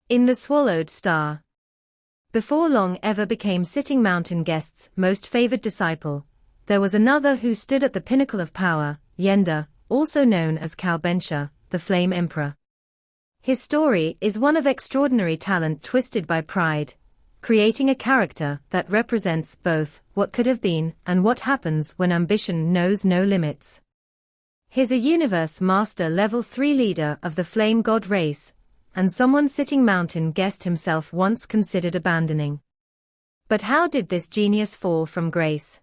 In the swallowed star. Before Long ever became Sitting Mountain Guest's most favored disciple, there was another who stood at the pinnacle of power, Yenda, also known as Kalbensha, the Flame Emperor. His story is one of extraordinary talent twisted by pride, creating a character that represents both what could have been and what happens when ambition knows no limits. He's a universe master level 3 leader of the flame god race, and someone Sitting Mountain Guest himself once considered abandoning. But how did this genius fall from grace?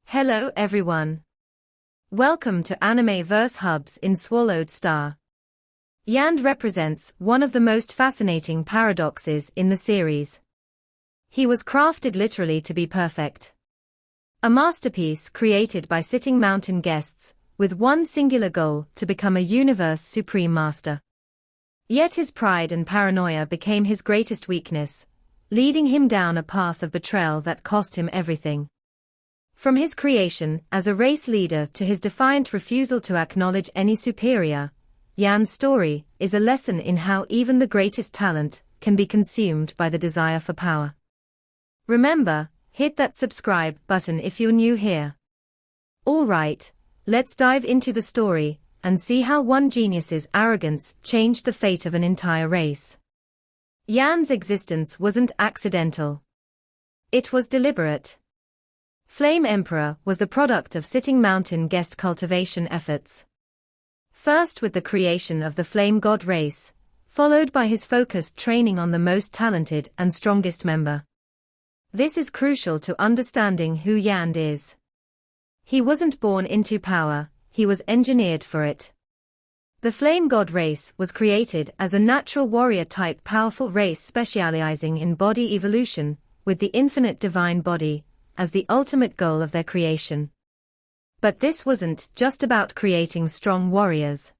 Hello everyone. Welcome to Anime Verse Hubs in Swallowed Star. Yanda represents one of the most fascinating paradoxes in the series. He was crafted literally to be perfect. A masterpiece created by Sitting Mountain Guests, with one singular goal: to become a universe supreme master. Yet his pride and paranoia became his greatest weakness, leading him down a path of betrayal that cost him everything. From his creation as a race leader to his defiant refusal to acknowledge any superior, Yanda's story is a lesson in how even the greatest talent can be consumed by the desire for power. Remember, hit that subscribe button if you're new here. Alright, let's dive into the story and see how one genius's arrogance changed the fate of an entire race. Yanda's existence wasn't accidental. It was deliberate. Flame Emperor was the product of Sitting Mountain Guest cultivation efforts. First with the creation of the flame god race, followed by his focused training on the most talented and strongest member. This is crucial to understanding who Yanda is. He wasn't born into power, he was engineered for it. The flame god race was created as a natural warrior-type powerful race specializing in body evolution, with the infinite divine body as the ultimate goal of their creation. But this wasn't just about creating strong warriors.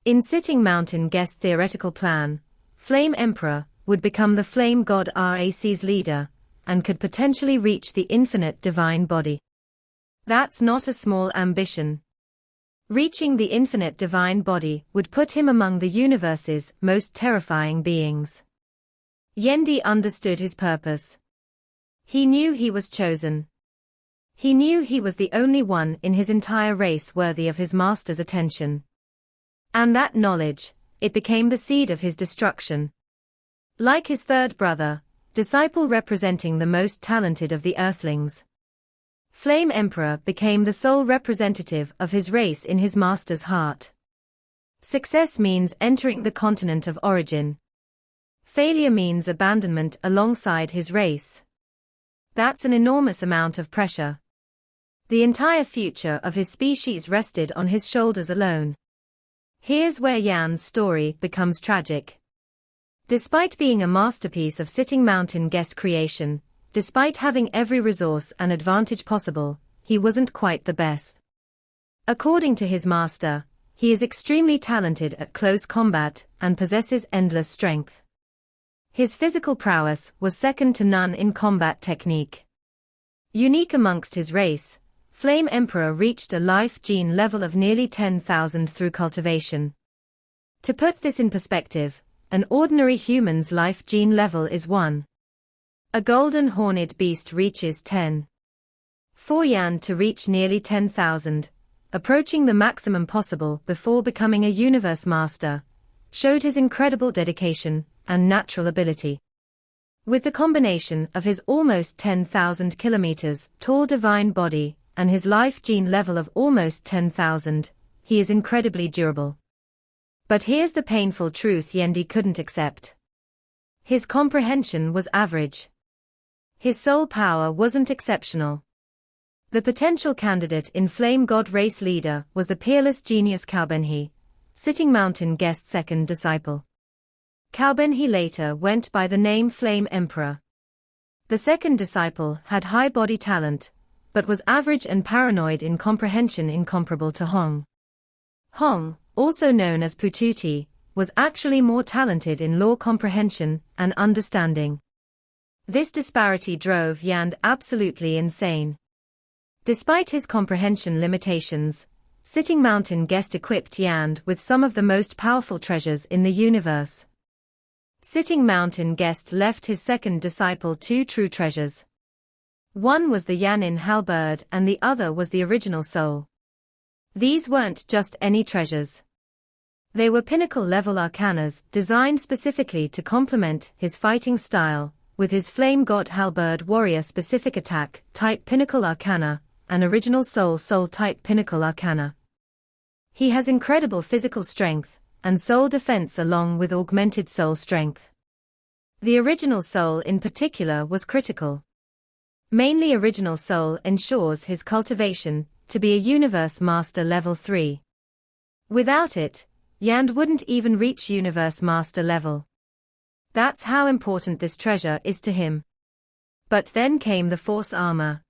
In Sitting Mountain Guest's theoretical plan, Flame Emperor would become the flame god RAC's leader, and could potentially reach the infinite divine body. That's not a small ambition. Reaching the infinite divine body would put him among the universe's most terrifying beings. Yenda understood his purpose. He knew he was chosen. He knew he was the only one in his entire race worthy of his master's attention. And that knowledge, it became the seed of his destruction. Like his third brother, disciple representing the most talented of the Earthlings, Flame Emperor became the sole representative of his race in his master's heart. Success means entering the continent of origin. Failure means abandonment alongside his race. That's an enormous amount of pressure. The entire future of his species rested on his shoulders alone. Here's where Yanda's story becomes tragic. Despite being a masterpiece of Sitting Mountain Guest creation, despite having every resource and advantage possible, he wasn't quite the best. According to his master, he is extremely talented at close combat and possesses endless strength. His physical prowess was second to none in combat technique. Unique amongst his race, Flame Emperor reached a life gene level of nearly 10,000 through cultivation. To put this in perspective, an ordinary human's life gene level is 1. A golden horned beast reaches 10. For Yanda to reach nearly 10,000, approaching the maximum possible before becoming a universe master, showed his incredible dedication and natural ability. With the combination of his almost 10,000 kilometers tall divine body and his life gene level of almost 10,000, he is incredibly durable. But here's the painful truth Yenda couldn't accept. His comprehension was average. His soul power wasn't exceptional. The potential candidate in Flame God race leader was the peerless genius Kalbenhi, Sitting Mountain Guest's second disciple. Kalbenhi later went by the name Flame Emperor. The second disciple had high body talent, but was average and paranoid in comprehension incomparable to Hong. Hong, also known as Pututi, was actually more talented in law comprehension and understanding. This disparity drove Yanda absolutely insane. Despite his comprehension limitations, Sitting Mountain Guest equipped Yanda with some of the most powerful treasures in the universe. Sitting Mountain Guest left his second disciple two true treasures. One was the Yanin halberd and the other was the original soul. These weren't just any treasures. They were pinnacle-level arcanas designed specifically to complement his fighting style, with his Flame God halberd warrior-specific attack type pinnacle arcana, and original soul type pinnacle arcana. He has incredible physical strength, and soul defense along with augmented soul strength. The original soul in particular was critical. Mainly original soul ensures his cultivation to be a universe master level 3. Without it, Yanda wouldn't even reach universe master level. That's how important this treasure is to him. But then came the Force armor.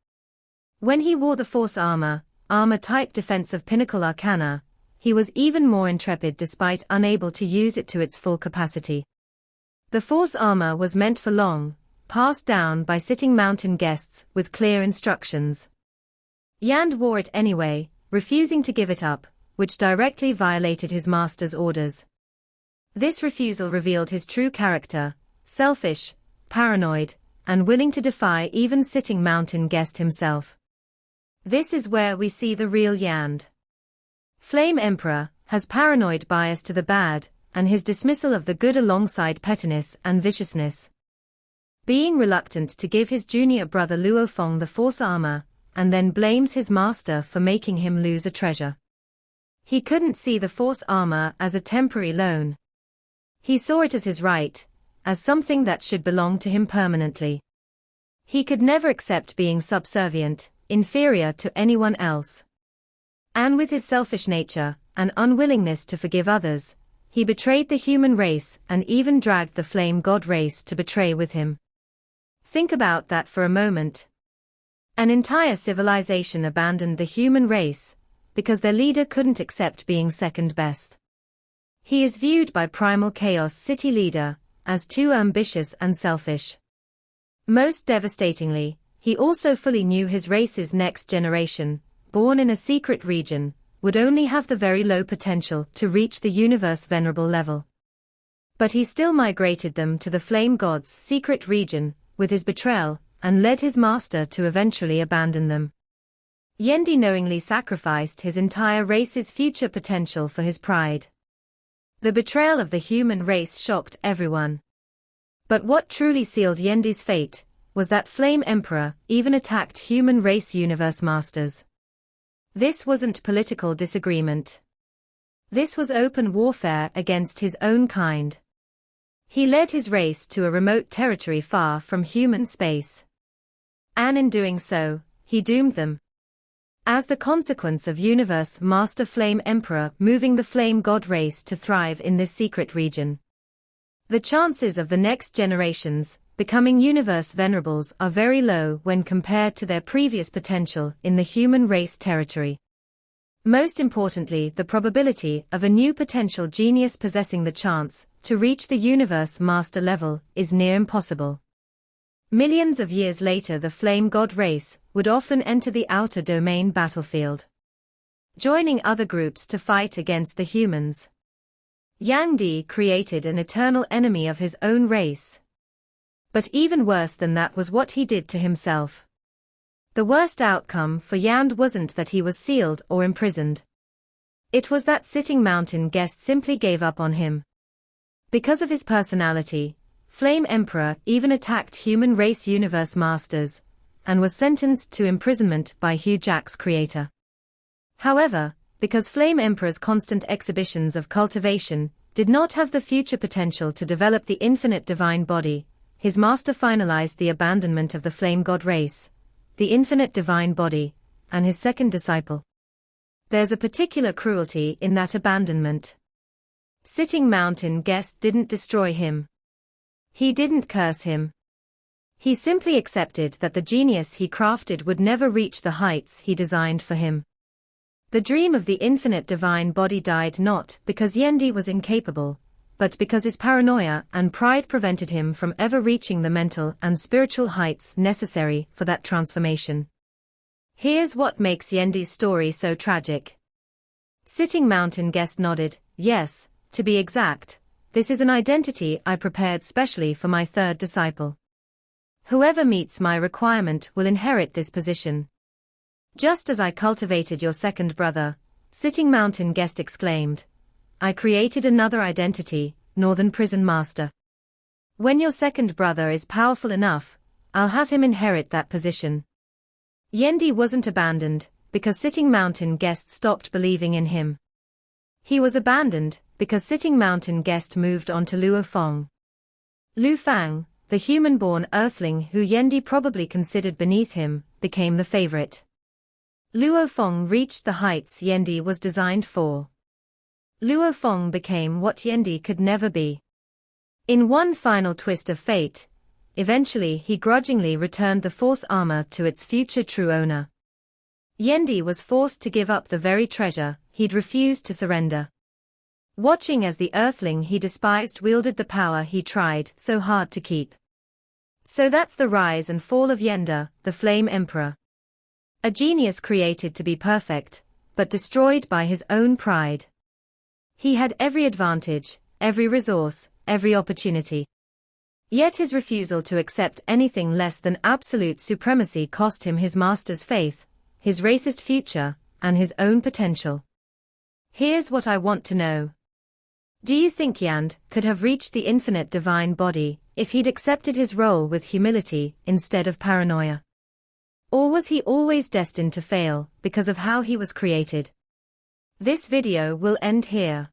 When he wore the Force armor type defensive pinnacle arcana, he was even more intrepid despite unable to use it to its full capacity. The Force armor was meant for long, passed down by Sitting Mountain Guests with clear instructions. Yanda wore it anyway, refusing to give it up, which directly violated his master's orders. This refusal revealed his true character: selfish, paranoid, and willing to defy even Sitting Mountain Guest himself. This is where we see the real Yanda. Flame Emperor has paranoid bias to the bad, and his dismissal of the good alongside pettiness and viciousness. Being reluctant to give his junior brother Luo Feng the Force armor, and then blames his master for making him lose a treasure. He couldn't see the Force armor as a temporary loan. He saw it as his right, as something that should belong to him permanently. He could never accept being subservient, inferior to anyone else. And with his selfish nature, and unwillingness to forgive others, he betrayed the human race and even dragged the Flame God race to betray with him. Think about that for a moment. An entire civilization abandoned the human race, because their leader couldn't accept being second best. He is viewed by Primal Chaos City leader as too ambitious and selfish. Most devastatingly, he also fully knew his race's next generation, born in a secret region, would only have the very low potential to reach the universe venerable level. But he still migrated them to the Flame God's secret region with his betrayal, and led his master to eventually abandon them. Yenda knowingly sacrificed his entire race's future potential for his pride. The betrayal of the human race shocked everyone. But what truly sealed Yenda's fate was that Flame Emperor even attacked human race universe masters. This wasn't political disagreement. This was open warfare against his own kind. He led his race to a remote territory far from human space. And in doing so, he doomed them. As the consequence of Universe Master Flame Emperor moving the Flame God race to thrive in this secret region, the chances of the next generations becoming Universe Venerables are very low when compared to their previous potential in the human race territory. Most importantly, the probability of a new potential genius possessing the chance to reach the Universe Master level is near impossible. Millions of years later, the Flame God race would often enter the outer domain battlefield, joining other groups to fight against the humans. Yanda created an eternal enemy of his own race. But even worse than that was what he did to himself. The worst outcome for Yanda wasn't that he was sealed or imprisoned. It was that Sitting Mountain Guest simply gave up on him. Because of his personality, Flame Emperor even attacked human race universe masters, and was sentenced to imprisonment by Hugh Jack's creator. However, because Flame Emperor's constant exhibitions of cultivation did not have the future potential to develop the infinite divine body, his master finalized the abandonment of the Flame God race, the infinite divine body, and his second disciple. There's a particular cruelty in that abandonment. Sitting Mountain Guest didn't destroy him. He didn't curse him. He simply accepted that the genius he crafted would never reach the heights he designed for him. The dream of the infinite divine body died not because Yenda was incapable, but because his paranoia and pride prevented him from ever reaching the mental and spiritual heights necessary for that transformation. Here's what makes Yenda's story so tragic. Sitting Mountain Guest nodded, yes, to be exact, This is an identity I prepared specially for my third disciple. Whoever meets my requirement will inherit this position. Just as I cultivated your second brother, Sitting Mountain Guest exclaimed, I created another identity, Northern Prison Master. When your second brother is powerful enough, I'll have him inherit that position. Yenda wasn't abandoned, because Sitting Mountain Guest stopped believing in him. He was abandoned, because Sitting Mountain Guest moved on to Luo Feng. Luo Feng, the human-born earthling who Yenda probably considered beneath him, became the favorite. Luo Feng reached the heights Yenda was designed for. Luo Feng became what Yenda could never be. In one final twist of fate, eventually he grudgingly returned the Force armor to its future true owner. Yenda was forced to give up the very treasure he'd refused to surrender. Watching as the earthling he despised wielded the power he tried so hard to keep. So that's the rise and fall of Yenda, the Flame Emperor. A genius created to be perfect, but destroyed by his own pride. He had every advantage, every resource, every opportunity. Yet his refusal to accept anything less than absolute supremacy cost him his master's faith, his racist future, and his own potential. Here's what I want to know. Do you think Yenda could have reached the infinite divine body if he'd accepted his role with humility instead of paranoia? Or was he always destined to fail because of how he was created? This video will end here.